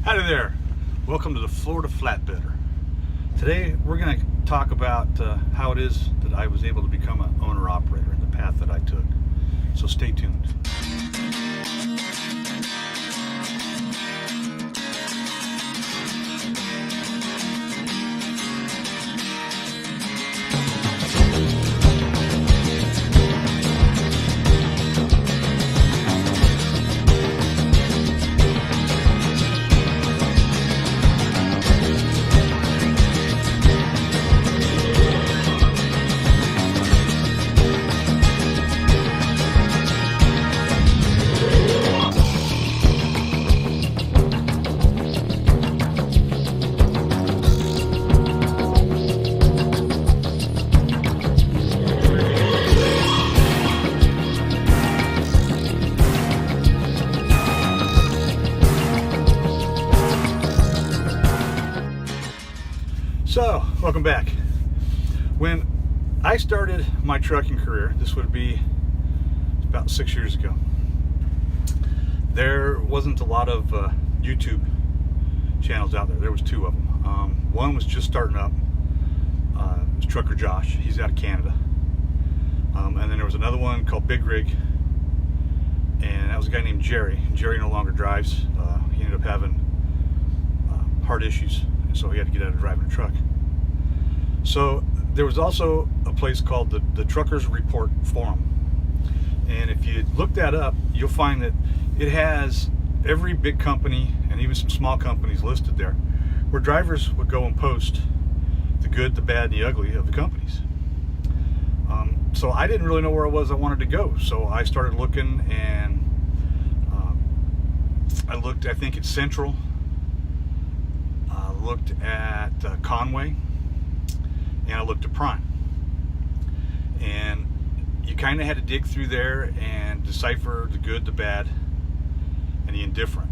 Howdy there. Welcome to the Florida Flatbedder. Today we're going to talk about how it is that I was able to become an owner-operator and the path that I took. So stay tuned. So, welcome back. When I started my trucking career, this would be about 6 years ago, there wasn't a lot of YouTube channels out there. There was two of them. One was just starting up. It was Trucker Josh. He's out of Canada. And then there was another one called Big Rig, and that was a guy named Jerry. Jerry no longer drives. He ended up having heart issues, and so he had to get out of driving a truck. So there was also a place called the Truckers Report Forum, and if you look that up, you'll find that it has every big company and even some small companies listed there, where drivers would go and post the good, the bad, and the ugly of the companies. So I didn't really know where it was I wanted to go, so I started looking, and I looked, I think, at Central. Looked at Conway, and I looked at Prime, and you kind of had to dig through there and decipher the good, the bad, and the indifferent,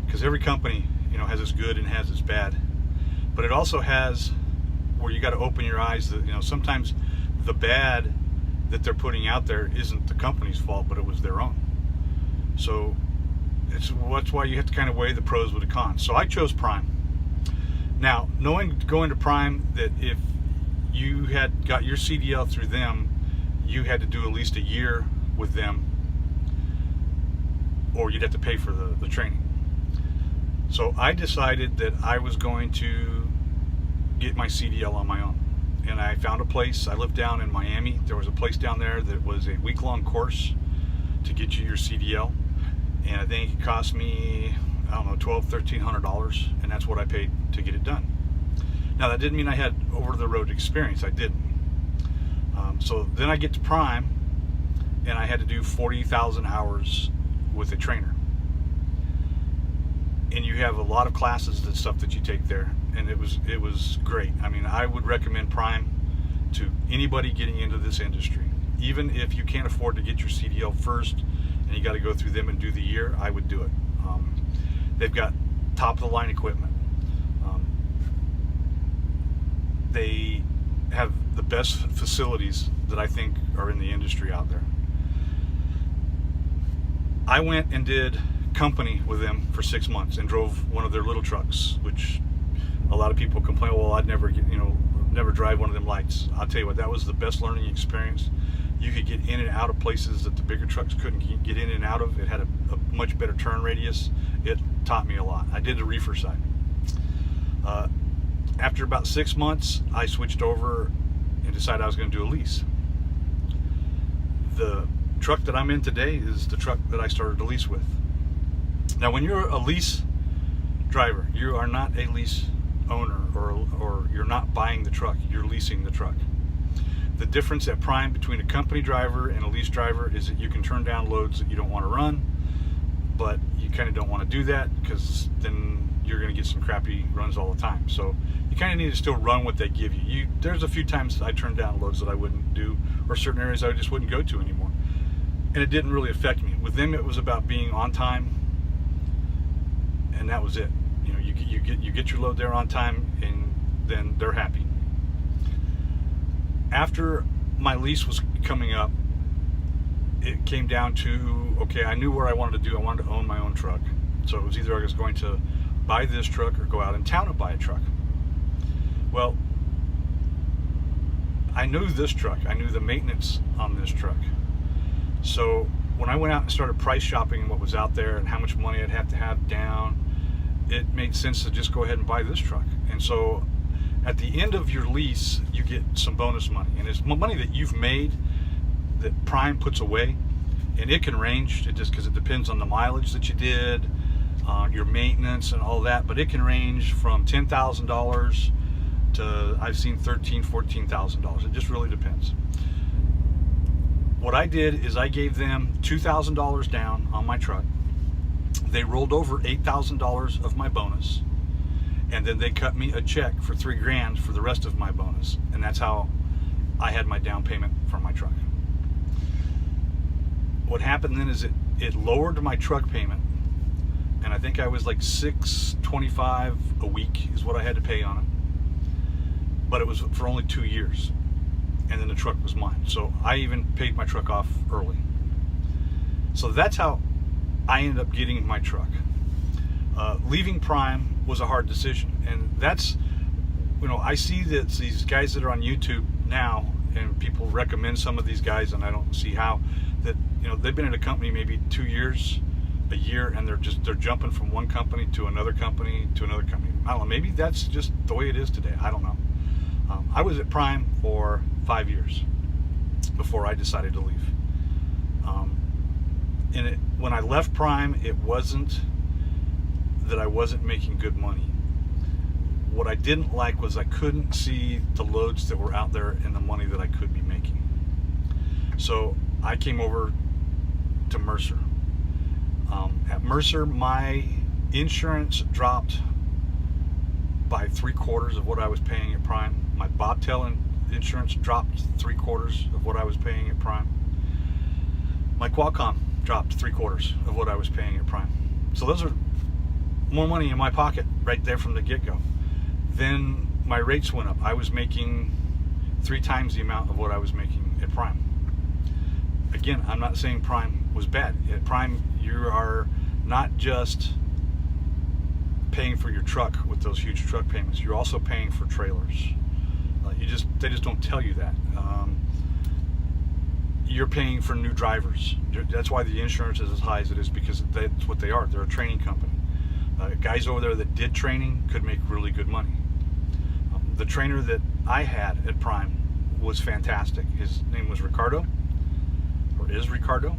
because every company, has its good and has its bad, but it also has where you got to open your eyes that sometimes the bad that they're putting out there isn't the company's fault, but it was their own. So that's why you have to kind of weigh the pros with the cons. So I chose Prime. Now, knowing going to Prime that if you had got your CDL through them, you had to do at least a year with them, or you'd have to pay for the training. So I decided that I was going to get my CDL on my own. And I found a place. I lived down in Miami. There was a place down there that was a week-long course to get you your CDL. And I think it cost me, I don't know, $1,200–1,300, and that's what I paid to get it done. Now, that didn't mean I had over-the-road experience. I didn't. So then I get to Prime, and I had to do 40,000 hours with a trainer. And you have a lot of classes and stuff that you take there, and it was great. I mean, I would recommend Prime to anybody getting into this industry. Even if you can't afford to get your CDL first, and you got to go through them and do the year, I would do it. They've got top-of-the-line equipment. They have the best facilities that I think are in the industry out there. I went and did company with them for 6 months and drove one of their little trucks, which a lot of people complain, well, I'd never never drive one of them lights. I'll tell you what, that was the best learning experience. You could get in and out of places that the bigger trucks couldn't get in and out of. It had a much better turn radius. It taught me a lot. I did the reefer side. After about 6 months, I switched over and decided I was going to do a lease. The truck that I'm in today is the truck that I started a lease with. Now, when you're a lease driver, you are not a lease owner, or you're not buying the truck, you're leasing the truck. The difference at Prime between a company driver and a lease driver is that you can turn down loads that you don't want to run, but you kind of don't want to do that because then you're going to get some crappy runs all the time. So you kind of need to still run what they give you. There's a few times I turned down loads that I wouldn't do, or certain areas I just wouldn't go to anymore, and it didn't really affect me. With them, it was about being on time, and that was it. You get your load there on time, and then they're happy. After my lease was coming up, it came down to, okay, I knew where I wanted to do. I wanted to own my own truck. So it was either I was going to buy this truck or go out in town and buy a truck. Well, I knew this truck. I knew the maintenance on this truck. So when I went out and started price shopping what was out there and how much money I'd have to have down, it made sense to just go ahead and buy this truck. And so at the end of your lease, you get some bonus money. And it's money that you've made that Prime puts away. And it can range, because it depends on the mileage that you did, your maintenance and all that. But it can range from $10,000 to, I've seen $13,000, $14,000. It just really depends. What I did is I gave them $2,000 down on my truck. They rolled over $8,000 of my bonus, and then they cut me a check for $3,000 for the rest of my bonus, and that's how I had my down payment for my truck. What happened then is it lowered my truck payment, and I think I was like $625 a week is what I had to pay on it, but it was for only 2 years, and then the truck was mine. So I even paid my truck off early. So that's how I ended up getting my truck. Leaving Prime was a hard decision, and that's, I see that these guys that are on YouTube now, and people recommend some of these guys, and I don't see how that, they've been in a company maybe 2 years, a year, and they're jumping from one company to another company to another company. I don't know, maybe that's just the way it is today. I don't know. I was at Prime for 5 years before I decided to leave. And when I left Prime, it wasn't that I wasn't making good money. What I didn't like was I couldn't see the loads that were out there and the money that I could be making. So I came over to Mercer. At Mercer, my insurance dropped by 3/4 of what I was paying at Prime. My bobtail insurance dropped 3/4 of what I was paying at Prime. My Qualcomm dropped 3/4 of what I was paying at Prime. So those are more money in my pocket right there from the get-go. Then my rates went up. I was making 3 times the amount of what I was making at Prime. Again, I'm not saying Prime was bad. At Prime, you are not just paying for your truck with those huge truck payments. You're also paying for trailers. They just don't tell you that. You're paying for new drivers. That's why the insurance is as high as it is, because that's what they are. They're a training company. Guys over there that did training could make really good money. The trainer that I had at Prime was fantastic. His name was Ricardo, or is Ricardo.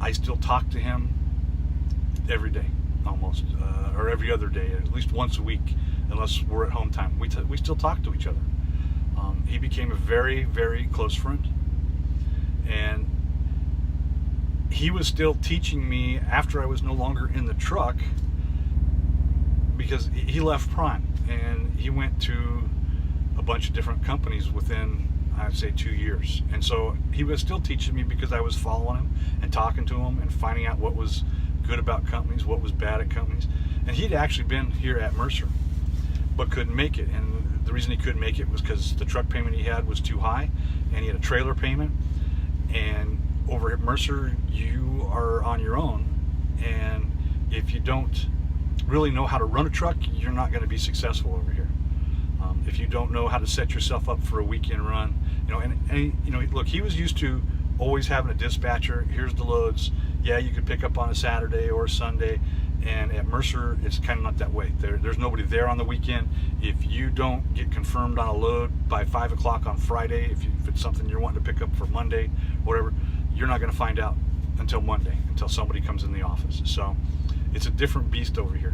I still talk to him every day, almost, or every other day, at least once a week, unless we're at home time. We still talk to each other. He became a very, very close friend, and he was still teaching me after I was no longer in the truck, because he left Prime and he went to a bunch of different companies within, I'd say, 2 years. And so he was still teaching me because I was following him and talking to him and finding out what was good about companies, what was bad at companies. And he'd actually been here at Mercer, but couldn't make it. And the reason he couldn't make it was because the truck payment he had was too high, and he had a trailer payment. And over at Mercer, you are on your own, and if you don't really know how to run a truck, you're not going to be successful over here. If you don't know how to set yourself up for a weekend run, look, he was used to always having a dispatcher. Here's the loads. Yeah, you could pick up on a Saturday or a Sunday, and at Mercer, it's kind of not that way. There's nobody there on the weekend. If you don't get confirmed on a load by 5 o'clock on Friday, if it's something you're wanting to pick up for Monday, whatever, you're not going to find out until Monday, until somebody comes in the office. So it's a different beast over here.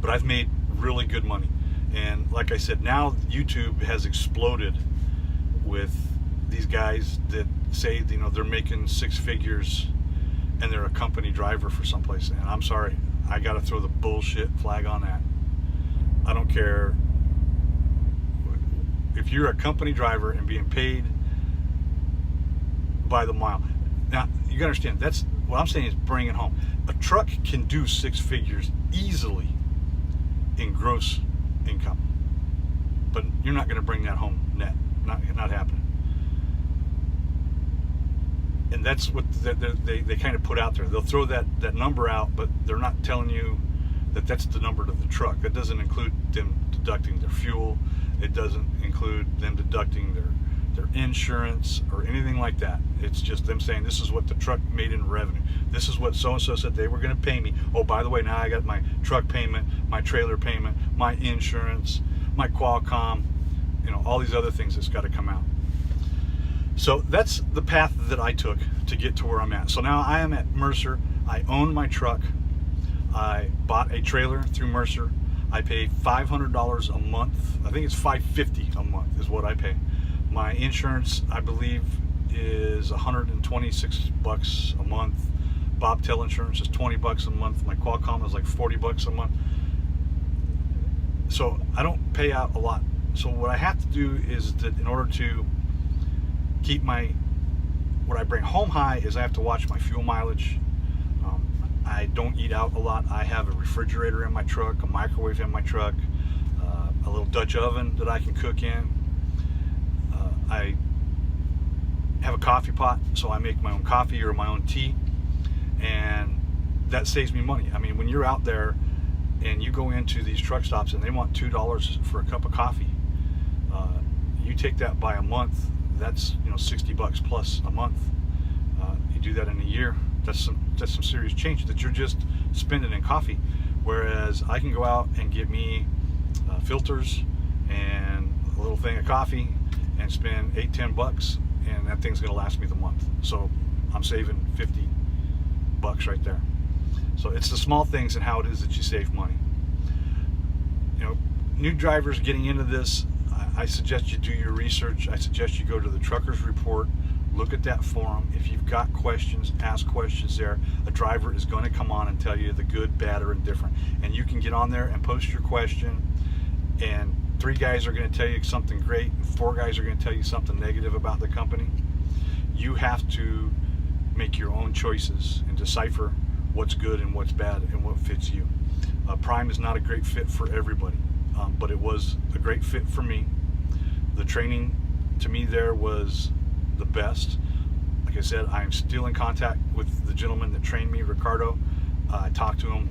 But I've made really good money. And like I said, now YouTube has exploded with these guys that say, they're making 6 figures and they're a company driver for someplace. And I'm sorry, I got to throw the bullshit flag on that. I don't care if you're a company driver and being paid by the mile. Now, you gotta understand, that's what I'm saying is bring it home. A truck can do 6 figures easily in gross income, but you're not going to bring that home net. Not happening. And that's what they kind of put out there. They'll throw that number out, but they're not telling you that that's the number to the truck. That doesn't include them deducting their fuel. It doesn't include them deducting their insurance or anything like that. It's just them saying this is what the truck made in revenue. This is what so-and-so said they were going to pay me. Oh, by the way, now I got my truck payment, my trailer payment, my insurance, my Qualcomm, all these other things that's got to come out. So that's the path that I took to get to where I'm at. So now I am at Mercer. I own my truck. I bought a trailer through Mercer. I pay $500 a month. I think it's $550 a month is what I pay. My insurance, I believe, is $126 a month. Bobtail insurance is $20 a month. My Qualcomm is like $40 a month. So I don't pay out a lot. So what I have to do is that in order to keep what I bring home high is I have to watch my fuel mileage. I don't eat out a lot. I have a refrigerator in my truck, a microwave in my truck, a little Dutch oven that I can cook in. I have a coffee pot, so I make my own coffee or my own tea, and that saves me money. I mean, when you're out there and you go into these truck stops and they want $2 for a cup of coffee, you take that by a month, that's $60 plus a month. You do that in a year, that's some serious change that you're just spending in coffee. Whereas I can go out and get me filters and a little thing of coffee and spend $8-10, and that thing's gonna last me the month. So I'm saving $50 right there. So it's the small things and how it is that you save money. New drivers getting into this, I suggest you do your research. I suggest you go to the Truckers Report, look at that forum. If you've got questions, ask questions there. A driver is going to come on and tell you the good, bad, or indifferent. And you can get on there and post your question, and 3 guys are going to tell you something great, and 4 guys are going to tell you something negative about the company. You have to make your own choices and decipher what's good and what's bad and what fits you. Prime is not a great fit for everybody, but it was a great fit for me. The training to me there was the best. Like I said, I am still in contact with the gentleman that trained me, Ricardo. I talk to him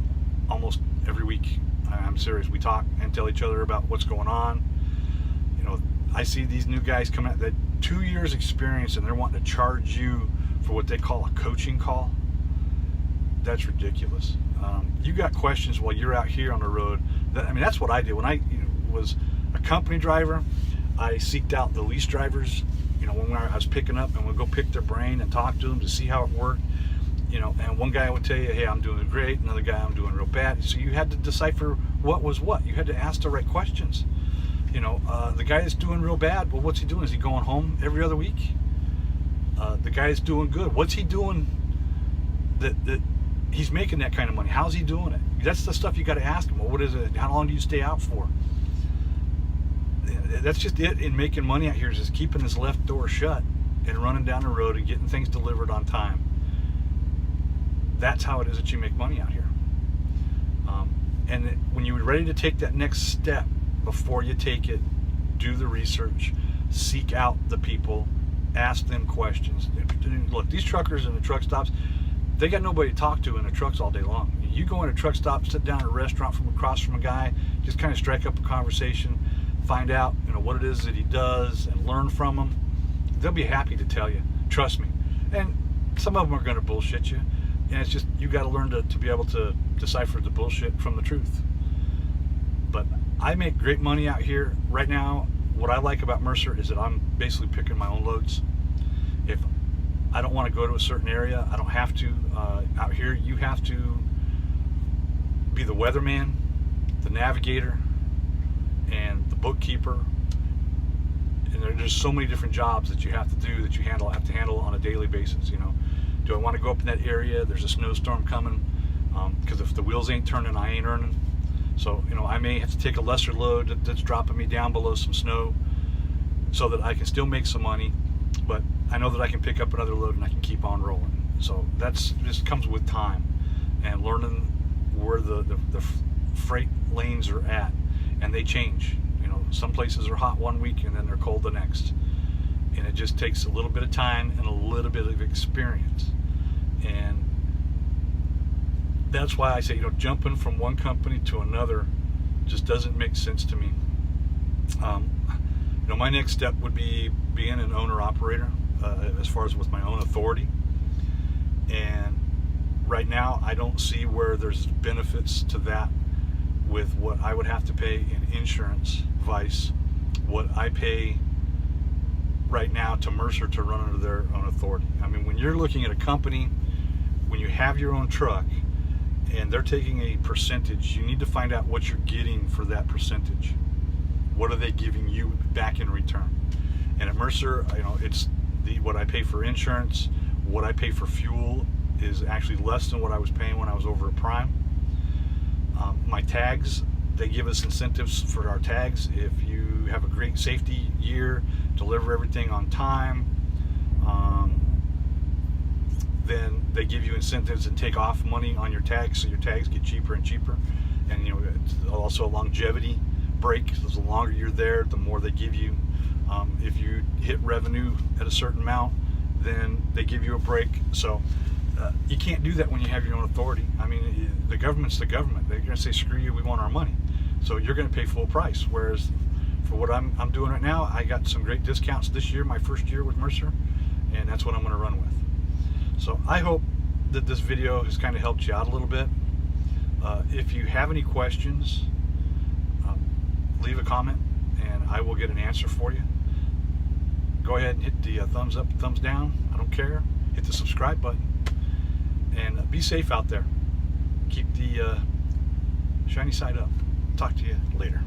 almost every week. I'm serious. We talk and tell each other about what's going on. I see these new guys come out that 2 years experience and they're wanting to charge you for what they call a coaching call. That's ridiculous. You got questions while you're out here on the road. That's what I did when I was a company driver. I seeked out the lease drivers, when I was picking up, and would go pick their brain and talk to them to see how it worked. And one guy would tell you, hey, I'm doing great. Another guy, I'm doing real bad. So you had to decipher what was what. You had to ask the right questions. The guy that's doing real bad, well, what's he doing? Is he going home every other week? The guy that's doing good, what's he doing that he's making that kind of money? How's he doing it? That's the stuff you got to ask him. Well, what is it? How long do you stay out for? That's just it in making money out here, is just keeping this left door shut and running down the road and getting things delivered on time. That's how it is that you make money out here. And when you're ready to take that next step, before you take it, do the research, seek out the people, ask them questions. Look, these truckers in the truck stops, they got nobody to talk to in the trucks all day long. You go in a truck stop, sit down at a restaurant from across from a guy, just kind of strike up a conversation, find out what it is that he does, and learn from him. They'll be happy to tell you. Trust me. And some of them are going to bullshit you, and it's just you got to learn to be able to decipher the bullshit from the truth. But I make great money out here right now. What I like about Mercer is that I'm basically picking my own loads. If I don't want to go to a certain area, I don't have to. Out here, you have to be the weatherman, the navigator, and the bookkeeper. And there's so many different jobs that you have to do, that you have to handle on a daily basis. Do I want to go up in that area? There's a snowstorm coming, because if the wheels ain't turning, I ain't earning. So I may have to take a lesser load that's dropping me down below some snow, so that I can still make some money, but I know that I can pick up another load and I can keep on rolling. So that's just comes with time and learning where the freight lanes are at, and they change. Some places are hot one week and then they're cold the next. and it just takes a little bit of time and a little bit of experience. And that's why I say, jumping from one company to another just doesn't make sense to me. My next step would be being an owner-operator, as far as with my own authority. And right now, I don't see where there's benefits to that with what I would have to pay in insurance, vice what I pay right now to Mercer to run under their own authority. I mean, when you're looking at a company, when you have your own truck and they're taking a percentage, you need to find out what you're getting for that percentage. What are they giving you back in return? And at Mercer, it's what I pay for insurance, what I pay for fuel is actually less than what I was paying when I was over at Prime. My tags, they give us incentives for our tags. If you have a great safety year, deliver everything on time, then they give you incentives and take off money on your tags, so your tags get cheaper and cheaper. And it's also a longevity break. So the longer you're there, the more they give you. If you hit revenue at a certain amount, then they give you a break. So you can't do that when you have your own authority. I mean, the government's the government. They're going to say, screw you, we want our money. So you're going to pay full price. Whereas for what I'm doing right now, I got some great discounts this year, my first year with Mercer, and that's what I'm going to run with. So I hope that this video has kind of helped you out a little bit. If you have any questions, leave a comment and I will get an answer for you. Go ahead and hit the thumbs up, thumbs down. I don't care. Hit the subscribe button. And be safe out there. Keep the shiny side up. Talk to you later.